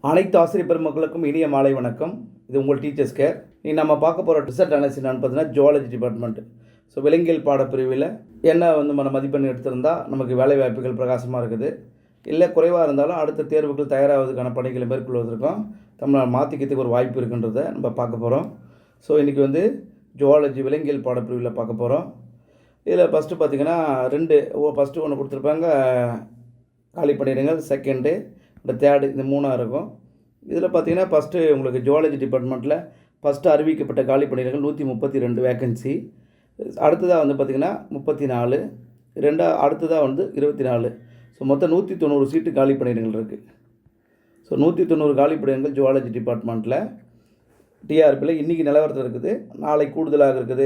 அனைத்து ஆசிரியர் பெருமக்களுக்கும் இனிய மாலை வணக்கம். இது உங்கள் டீச்சர்ஸ் கேர். நீ நம்ம பார்க்க போகிற ரிசல்ட் அனாலிசிஸ் என்னன்னு பார்த்தீங்கன்னா ஜுவாலஜி டிபார்ட்மெண்ட். ஸோ விலங்கியல் பாடப்பிரிவில் என்ன நம்ம மதிப்பெண் எடுத்திருந்தால் நமக்கு வேலை வாய்ப்புகள் பிரகாசமாக இருக்குது, இல்லை குறைவாக இருந்தாலும் அடுத்த தேர்வுகள் தயாராவதுக்கான பணிகளை மேற்கொள்வதற்கும் தமிழ் மாற்றிக்கிறதுக்கு ஒரு வாய்ப்பு இருக்குன்றதை நம்ம பார்க்க போகிறோம். ஸோ இன்றைக்கி ஜுவாலஜி விலங்கியல் பாடப்பிரிவில் பார்க்க போகிறோம். இதில் ஃபஸ்ட்டு பார்த்திங்கன்னா ஃபஸ்ட்டு ஒன்று கொடுத்துருப்பாங்க காலி பணியிடங்கள், செகண்டு இந்த தேர்டு, இந்த மூணாக இருக்கும். இதில் பார்த்திங்கன்னா ஃபஸ்ட்டு உங்களுக்கு ஜுவாலஜி டிபார்ட்மெண்ட்டில் ஃபஸ்ட்டு அறிவிக்கப்பட்ட காலி பணியிடங்கள் 132 வேக்கன்சி. அடுத்ததாக பார்த்திங்கன்னா 34, அடுத்ததாக 24. ஸோ மொத்தம் 190 சீட்டு காலி பணியிடங்கள் இருக்குது. ஸோ 190 காலி பணியிடங்கள் ஜுவாலஜி டிபார்ட்மெண்ட்டில் டிஆர்பியில் இன்றைக்கி நிலவரத்தில் இருக்குது. நாளைக்கு கூடுதலாக இருக்குது,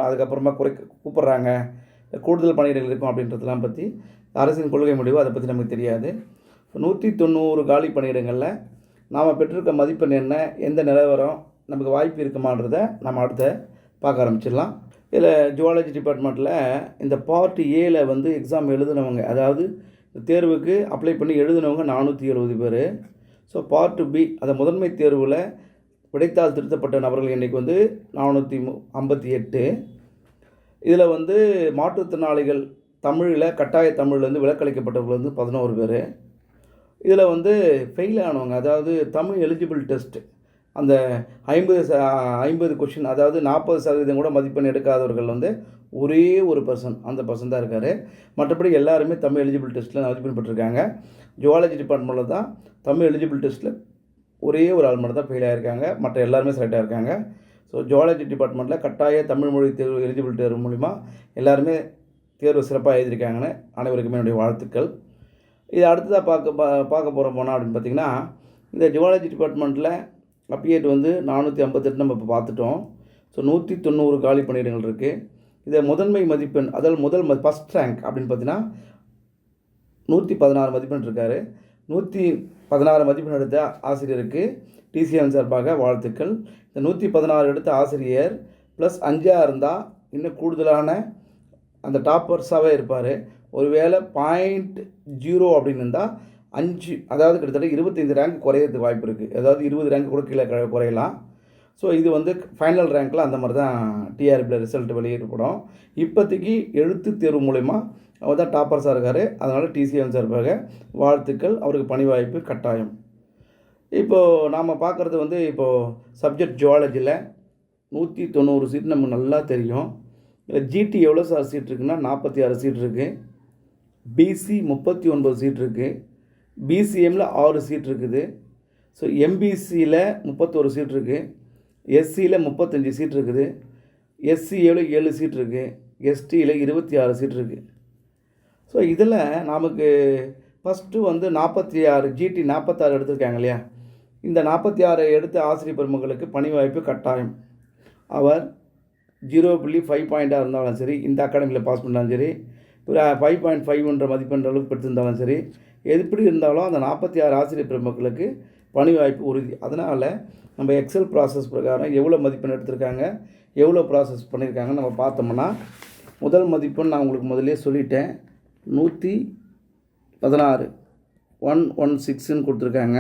அதுக்கப்புறமா கூப்பிட்றாங்க, கூடுதல் பணியிடங்கள் இருக்கும் அப்படின்றதெல்லாம் பற்றி அரசின் கொள்கை முடிவு, அதை பற்றி நமக்கு தெரியாது. 190 காலி பணியிடங்களில் நாம் பெற்றிருக்க மதிப்பெண் என்ன, எந்த நிலவரம், நமக்கு வாய்ப்பு இருக்குமான்றதை நம்ம அடுத்த பார்க்க ஆரம்பிச்சிடலாம். இதில் ஜுவாலஜி டிபார்ட்மெண்ட்டில் இந்த பார்ட் ஏல எக்ஸாம் எழுதினவங்க, அதாவது தேர்வுக்கு அப்ளை பண்ணி எழுதினவங்க 470 பேர். ஸோ பார்ட் பி, அதை முதன்மை தேர்வில் விடைத்தாள் திருத்தப்பட்ட நபர்கள் எண்ணிக்கை 458. இதில் மாற்றுத்திறனாளிகள் தமிழில் கட்டாய தமிழ்லேருந்து விலக்களிக்கப்பட்டவர்கள் 11 பேர். இதில் ஃபெயில் ஆனவங்க, அதாவது தமிழ் எலிஜிபிள் டெஸ்ட் அந்த 50 கொஷின், அதாவது 40% கூட மதிப்பெண் எடுக்காதவர்கள் ஒரே ஒரு பர்சன், அந்த பர்சன் தான் இருக்கார். மற்றபடி எல்லாருமே தமிழ் எலிஜிபிள் டெஸ்ட்டில் மதிப்பெண் பெற்றிருக்காங்க. ஜுவாலஜி டிபார்ட்மெண்ட்டில் தான் தமிழ் எலிஜிபிள் டெஸ்ட்டில் ஒரே ஒரு ஆள் மட்டும் தான் ஃபெயில் ஆகிருக்காங்க, மற்ற எல்லாருமே செலக்ட் ஆகிருக்காங்க. ஸோ ஜுவாலஜி டிபார்ட்மெண்ட்டில் கட்டாய தமிழ் மொழி தேர்வு எலிஜிபிள் தேர்வு மூலிமா எல்லாருமே தேர்வு சிறப்பாக எழுதியிருக்காங்கன்னு அனைவருக்குமே என்னுடைய வாழ்த்துக்கள். இது அடுத்ததாக பார்க்க போனால் அப்படின்னு பார்த்திங்கன்னா, இந்த ஜுவாலஜி டிபார்ட்மெண்ட்டில் அப்பியேட் 458 நம்ம இப்போ பார்த்துட்டோம். ஸோ 190 காலி பணியிடங்கள் இருக்குது. இதை முதன்மை மதிப்பெண், அதாவது ஃபஸ்ட் ரேங்க் அப்படின்னு பார்த்தீங்கன்னா 116 மதிப்பெண் இருக்கார். 116 மதிப்பெண் எடுத்த ஆசிரியருக்கு டிசிஎம் சார்பாக வாழ்த்துக்கள். இந்த 116 எடுத்த ஆசிரியர் ப்ளஸ் 5 இருந்தால் இன்னும் கூடுதலான அந்த டாப்பர்ஸாகவே இருப்பார். ஒருவேளை 0.0 அப்படின்னு இருந்தால் 5, அதாவது கிட்டத்தட்ட 25 ரேங்க் குறையிறதுக்கு வாய்ப்பு இருக்குது. அதாவது 20 ரேங்க் கூட கீழே குறையலாம். ஸோ இது ஃபைனல் ரேங்க்கில் அந்த மாதிரி தான் டிஆர்பியில் ரிசல்ட் வெளியிடப்படும். இப்போதைக்கு எழுத்து தேர்வு மூலமா அவர் தான் டாப்பர்ஸாக இருக்கார். அதனால் டிசிஎம் சார்பாக வாழ்த்துக்கள், அவருக்கு பணி வாய்ப்பு கட்டாயம். இப்போது நாம் பார்க்குறது இப்போது சப்ஜெக்ட் ஜுவாலஜியில் 190 சீட் நமக்கு நல்லா தெரியும். இதில் ஜிடி எவ்வளோ சீட் இருக்குன்னா 46 சீட் இருக்குது. பிசி 39 சீட் இருக்குது. பிசிஎம்மில் 6 சீட் இருக்குது. ஸோ எம்பிசியில் 31 சீட் இருக்குது. எஸ்சியில் 35 சீட் இருக்குது. எஸ்சியில் 7 சீட் இருக்குது. எஸ்டியில் 26 சீட் இருக்குது. ஸோ இதில் நமக்கு ஃபஸ்ட்டு 46 ஜிடி 46 எடுத்திருக்காங்க இல்லையா, இந்த 46 எடுத்த ஆசிரியர் பெருமக்களுக்கு பணி வாய்ப்பு கட்டாயம். அவர் 0.5 பாயிண்ட்டாக இருந்தாலும் சரி, இந்த அகாடமியில் பாஸ் பண்ணாலும் சரி, 5.5 மதிப்பெண் அளவுக்கு பெற்றிருந்தாலும் சரி, எப்படி இருந்தாலும் அந்த 46 ஆசிரியர் பெருமக்களுக்கு பணி வாய்ப்பு உறுதி. அதனால் நம்ம எக்ஸல் ப்ராசஸ் பிரகாரம் எவ்வளோ மதிப்பெண் எடுத்திருக்காங்க, எவ்வளோ ப்ராசஸ் பண்ணியிருக்காங்கன்னு நம்ம பார்த்தோம்னா, முதல் மதிப்பெண் நான் உங்களுக்கு முதலே சொல்லிட்டேன், 116 116ன்னு கொடுத்துருக்காங்க.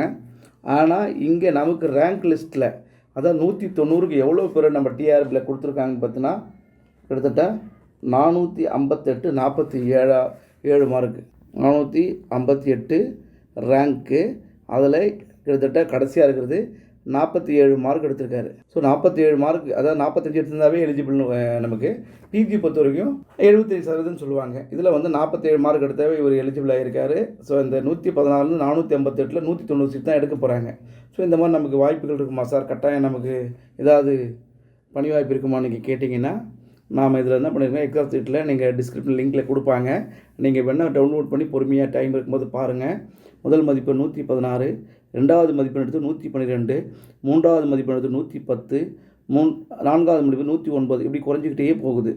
ஆனால் இங்கே நமக்கு ரேங்க் லிஸ்ட்டில், அதான் 190க்கு எவ்வளோ பேர் நம்ம டிஆர்பியில் கொடுத்துருக்காங்கன்னு பார்த்தீங்கன்னா கிட்டத்தட்ட 458 47 மார்க்கு, 458 ரேங்க்கு. அதில் கிட்டத்தட்ட கடைசியாக இருக்கிறது 47 மார்க் எடுத்திருக்காரு. ஸோ 47 மார்க், அதாவது 45 எடுத்திருந்தாவே எலிஜிபிள்னு நமக்கு. பிஜி பொறுத்த வரைக்கும் 75% சொல்லுவாங்க. இதில் 47 மார்க் எடுத்தாவே இவர் எலிஜிபிள் ஆகியிருக்காரு. ஸோ இந்த 114 458 190 சீட் தான் எடுக்க போகிறாங்க. ஸோ இந்த மாதிரி நமக்கு வாய்ப்புகள் இருக்குமா சார், கட்டாயம் நமக்கு ஏதாவது பணி வாய்ப்பு இருக்குமான்னு நீங்கள் கேட்டிங்கன்னா, நாம் இதில் என்ன பண்ணியிருக்கோம், எக்ஸாம் சீட்டில் நீங்கள் டிஸ்கிரிப்ஷன் லிங்கில் கொடுப்பாங்க, நீங்கள் வேணால் டவுன்லோட் பண்ணி பொறுமையாக டைம் இருக்கும்போது பாருங்கள். முதல் மதிப்பு 116, ரெண்டாவது மதிப்பெண் எடுத்து 112, மூன்றாவது மதிப்பெண் எடுத்து 110, நான்காவது மதிப்பு 109, இப்படி குறைஞ்சிக்கிட்டே போகுது.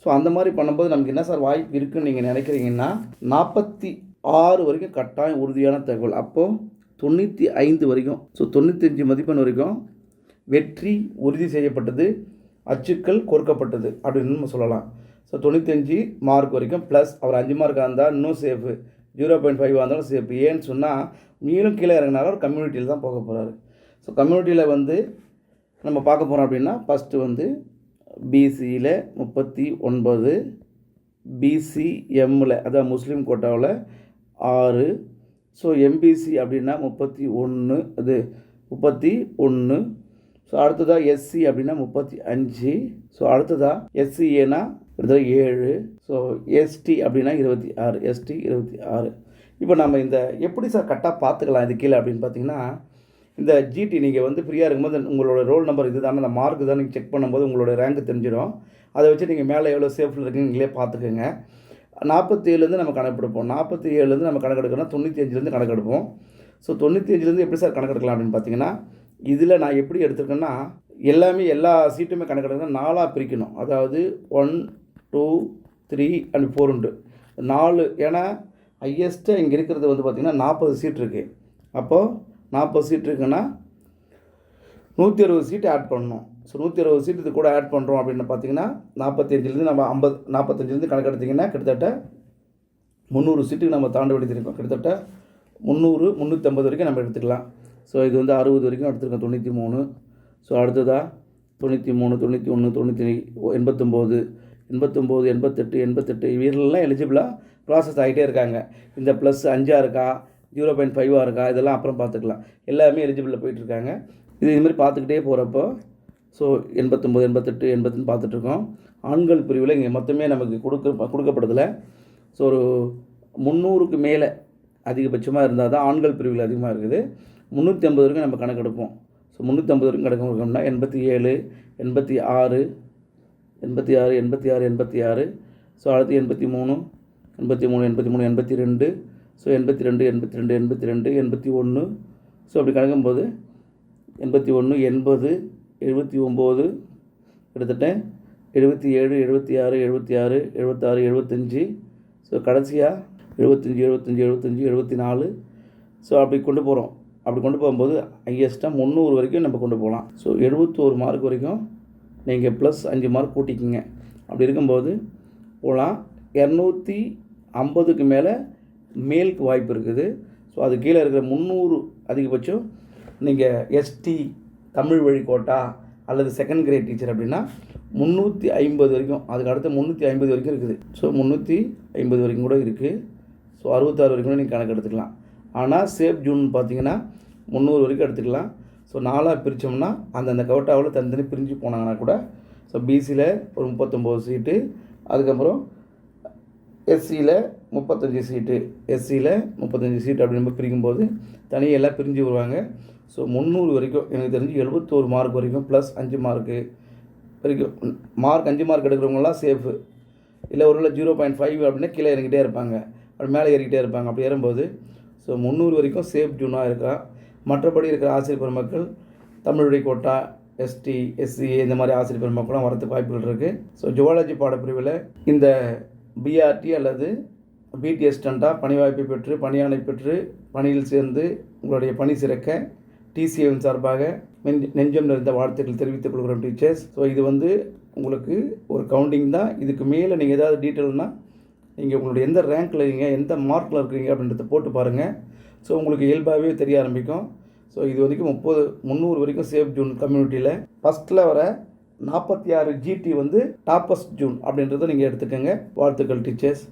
ஸோ அந்த மாதிரி பண்ணும்போது நமக்கு என்ன சார் வாய்ப்பு இருக்குதுன்னு நீங்கள் நினைக்கிறீங்கன்னா, 46 வரைக்கும் கட்டாயம் உறுதியான தகவல். அப்போது 95 வரைக்கும், ஸோ 95 மதிப்பெண் வரைக்கும் வெற்றி உறுதி செய்யப்பட்டது, அச்சுக்கள் கோர்க்கப்பட்டது அப்படின்னு நம்ம சொல்லலாம். ஸோ 95 மார்க் வரைக்கும் ப்ளஸ் அவர் 5 மார்க்காக இருந்தால் இன்னும் சேஃபு, 0.5 இருந்தாலும் சேஃப். ஏன்னு சொன்னால் மீண்டும் கீழே இறங்கினாலும் ஒரு கம்யூனிட்டியில் தான் போக போகிறாரு. ஸோ கம்யூனிட்டியில் வந்து நம்ம பார்க்க போகிறோம் அப்படின்னா ஃபஸ்ட்டு வந்து பிசியில் 39, பிசிஎம்மில் அதாவது முஸ்லீம் கோட்டாவில் 6, ஸோ எம்பிசி அப்படின்னா 31, அது 31. ஸோ அடுத்ததாக எஸ்சி அப்படின்னா 35. ஸோ அடுத்ததாக எஸ்சிஏனா 7. ஸோ எஸ்டி அப்படின்னா 26, எஸ்டி 26. இப்போ நம்ம இந்த எப்படி சார் கரெக்டாக பார்த்துக்கலாம் இது கீழே அப்படின்னு பார்த்தீங்கன்னா, இந்த ஜிடி நீங்கள் வந்து ஃப்ரீயாக இருக்கும்போது உங்களோட ரோல் நம்பர் இது தானே, அந்த மார்க் தான் நீங்கள் செக் பண்ணும்போது உங்களோட ரேங்க் தெரிஞ்சிடும். அதை வச்சு நீங்கள் மேலே எவ்வளோ சேஃபில் இருக்குன்னு நீங்களே பார்த்துக்கோங்க. 47லேருந்து நம்ம கணக்கெடுப்போம். 47லேருந்து நம்ம கணக்கெடுக்கணும். 95லேருந்து கணக்கெடுப்போம். ஸோ 95லேருந்து எப்படி சார் கணக்கெடுக்கலாம் அப்படின்னு பார்த்தீங்கன்னா, இதில் நான் எப்படி எடுத்துருக்கேன்னா எல்லாமே எல்லா சீட்டுமே கணக்கெடுக்கணும். 4ஆக பிரிக்கணும். அதாவது 1, 2, 3 and 4 உண்டு. 4 ஏன்னா ஹையஸ்ட்டாக இங்கே இருக்கிறது வந்து பார்த்திங்கன்னா 40 சீட் இருக்குது. அப்போது 40 சீட் இருக்குன்னா 160 சீட்டு ஆட் பண்ணணும். ஸோ 160 சீட்டு இது கூட ஆட் பண்ணுறோம் அப்படின்னு பார்த்தீங்கன்னா 45லேருந்து நம்ம 45லேருந்து கணக்கெடுத்திங்கன்னா கிட்டத்தட்ட 300 சீட்டுக்கு நம்ம தாண்ட வேண்டியிருக்கோம். கிட்டத்தட்ட 300, 350 வரைக்கும் நம்ம எடுத்துக்கலாம். ஸோ இது வந்து 60 வரைக்கும் எடுத்துருக்கோம். 93. ஸோ அடுத்ததாக 93, 91, 93, 89, 88, 88 இவரெல்லாம் எலிஜிபிளாக ப்ராசஸ் ஆகிட்டே இருக்காங்க. இந்த ப்ளஸ் 5 இருக்கா, 0.5 இருக்கா, இதெல்லாம் அப்புறம் பார்த்துக்கலாம். எல்லாமே எலிஜிபிளில் போயிட்டுருக்காங்க. இதுமாதிரி பார்த்துக்கிட்டே போகிறப்போ ஸோ 89, 88, 80ன்னு பார்த்துட்ருக்கோம். ஆண்கள் பிரிவில் இங்கே மொத்தமே நமக்கு கொடுக்கப்படுதில்ல. ஸோ ஒரு 300க்கு மேலே அதிகபட்சமாக இருந்தால் தான் ஆண்கள் பிரிவில் அதிகமாக இருக்குது. 350 வரைக்கும் நம்ம கணக்கெடுப்போம். ஸோ 350 வரைக்கும் கணக்கெடுக்கணும்னா 87, 86, 86. ஸோ அடுத்து 83, 82. ஸோ 82, 81. ஸோ அப்படி கணக்கும்போது 81, 80, 79, கிட்டத்தட்ட 77, 76, 75. ஸோ கடைசியாக 75, 74. ஸோ அப்படி கொண்டு போகிறோம். அப்படி கொண்டு போகும்போது ஹையஸ்ட்டாக 300 வரைக்கும் நம்ம கொண்டு போகலாம். ஸோ 71 மார்க் வரைக்கும் நீங்கள் ப்ளஸ் 5 மார்க் கூட்டிக்கிங்க. அப்படி இருக்கும்போது போகலாம். 250க்கு மேலே மேலுக்கு வாய்ப்பு இருக்குது. ஸோ அது கீழே இருக்கிற 300 அதிகபட்சம் நீங்கள் எஸ்டி தமிழ் வழி கோட்டா அல்லது செகண்ட் கிரேட் டீச்சர் அப்படின்னா 350 வரைக்கும், அதுக்கு அடுத்து 350 வரைக்கும் இருக்குது. ஸோ 350 வரைக்கும் கூட இருக்குது. ஸோ 66 வரைக்கும் கூட நீங்கள் கணக்கு எடுத்துக்கலாம். ஆனால் சேஃப் ஜூன் பார்த்தீங்கன்னா 300 வரைக்கும் எடுத்துக்கலாம். ஸோ 4ஆக பிரித்தோம்னா அந்தந்த கோட்டாவில் தனித்தனி பிரிஞ்சு போனாங்கன்னா கூட ஸோ பிசியில் ஒரு 39 சீட்டு, அதுக்கப்புறம் எஸ்சியில் 35 சீட்டு, எஸ்சியில் 35 சீட்டு அப்படின்னு பிரிக்கும்போது தனியெல்லாம் பிரிஞ்சு வருவாங்க. ஸோ 300 வரைக்கும் எனக்கு தெரிஞ்சு 71 மார்க் வரைக்கும் ப்ளஸ் 5 மார்க்கு வரைக்கும் மார்க் 5 மார்க் எடுக்கிறவங்களாம் சேஃபு. இல்லை ஒரு 0.5 அப்படின்னா கீழே இறங்கிட்டே இருப்பாங்க, அப்படி மேலே ஏறிக்கிட்டே இருப்பாங்க. அப்படி ஏறும்போது ஸோ 300 வரைக்கும் சேஃப் ஜூனாக இருக்கா. மற்றபடி இருக்கிற ஆசிரியர் பெருமக்கள் தமிழுடைய கோட்டா, எஸ்டி, எஸ்சிஏ இந்த மாதிரி ஆசிரியர் பெருமக்களும் வரதுக்கு வாய்ப்புகள் இருக்குது. ஸோ ஜுவாலஜி பாடப்பிரிவில் இந்த பிஆர்டி அல்லது பிடி அசிஸ்டண்ட்டாக பணி வாய்ப்பை பெற்று பணியாணை பெற்று பணியில் சேர்ந்து உங்களுடைய பணி சிறக்க டிசிஏவின் சார்பாக நெஞ்சம் நிறைந்த வாழ்த்துக்கள் தெரிவித்துக் கொள்கிறோம் டீச்சர்ஸ். ஸோ இது வந்து உங்களுக்கு ஒரு கவுண்டிங் தான். இதுக்கு மேலே நீங்கள் ஏதாவது டீட்டெயில்னால் நீங்கள் உங்களுடைய எந்த ரேங்க்கில் இருக்கீங்க, எந்த மார்க்கில் இருக்கிறீங்க அப்படின்றத போட்டு பாருங்கள். ஸோ உங்களுக்கு இயல்பாகவே தெரிய ஆரம்பிக்கும். ஸோ இது வரைக்கும் 300 வரைக்கும் சேஃப் ஜூன் கம்யூனிட்டியில் ஃபஸ்ட்டில் வர 46 ஜிடி வந்து டாப்பஸ்ட் ஜூன் அப்படின்றத நீங்கள் எடுத்துக்கோங்க. வாழ்த்துக்கள் டீச்சர்ஸ்.